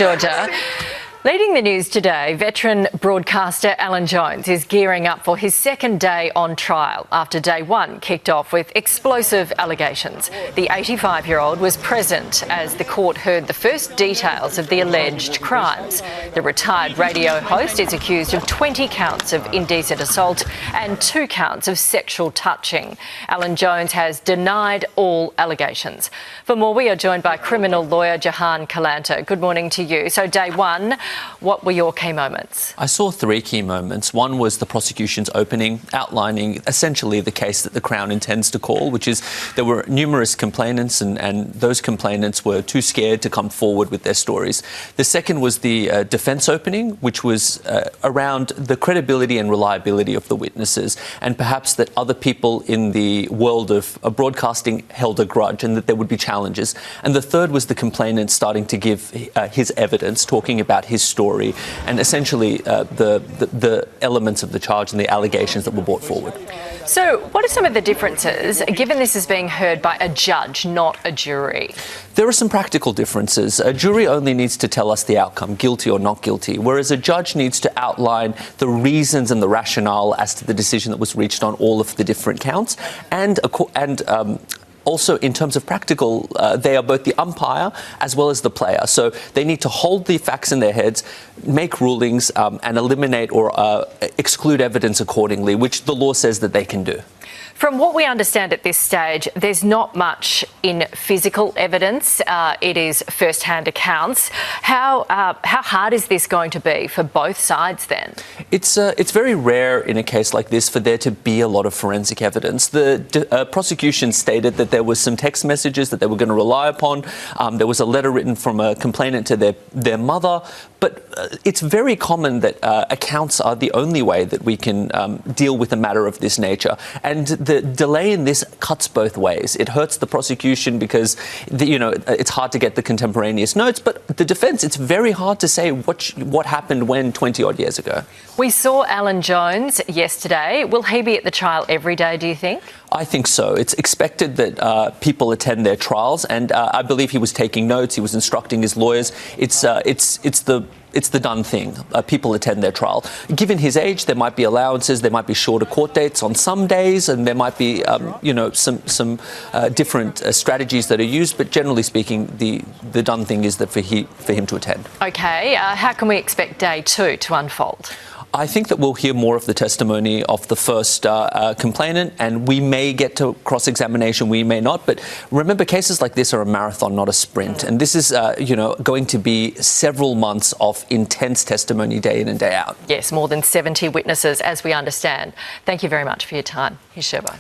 Georgia. Leading the news today, veteran broadcaster Alan Jones is gearing up for his second day on trial after day one kicked off with explosive allegations. The 85-year-old was present as the court heard the first details of the alleged crimes. The retired radio host is accused of 20 counts of indecent assault and 2 counts of sexual touching. Alan Jones has denied all allegations. For more, we are joined by criminal lawyer Jahan Kalanta. Good morning to you. So day one, what were your key moments? I saw 3 key moments. One was the prosecution's opening, outlining essentially the case that the Crown intends to call, which is there were numerous complainants and those complainants were too scared to come forward with their stories. The second was the defence opening, which was around the credibility and reliability of the witnesses, and perhaps that other people in the world of broadcasting held a grudge and that there would be challenges. And the third was the complainant starting to give his evidence, talking about his story and essentially the elements of the charge and the allegations that were brought forward. So what are some of the differences, given this is being heard by a judge, not a jury? There are some practical differences. A jury only needs to tell us the outcome, guilty or not guilty, whereas a judge needs to outline the reasons and the rationale as to the decision that was reached on all of the different counts. And also, in terms of practical, they are both the umpire as well as the player. So they need to hold the facts in their heads, make rulings and eliminate or exclude evidence accordingly, which the law says that they can do. From what we understand at this stage, there's not much in physical evidence. It is first-hand accounts. How hard is this going to be for both sides then? It's very rare in a case like this for there to be a lot of forensic evidence. The prosecution stated that there was some text messages that they were going to rely upon. There was a letter written from a complainant to their mother. But it's very common that accounts are the only way that we can deal with a matter of this nature. And the delay in this cuts both ways. It hurts the prosecution because, it's hard to get the contemporaneous notes. But the defence, it's very hard to say what happened when 20-odd years ago. We saw Alan Jones yesterday. Will he be at the trial every day, do you think? I think so. It's expected that people attend their trials, and I believe he was taking notes. He was instructing his lawyers. It's the done thing. People attend their trial. Given his age, there might be allowances. There might be shorter court dates on some days, and there might be some different strategies that are used. But generally speaking, the done thing is that for him to attend. Okay. How can we expect day 2 to unfold? I think that we'll hear more of the testimony of the first complainant, and we may get to cross-examination, we may not. But remember, cases like this are a marathon, not a sprint. And this is, going to be several months of intense testimony day in and day out. Yes, more than 70 witnesses, as we understand. Thank you very much for your time. Here's Sherbo.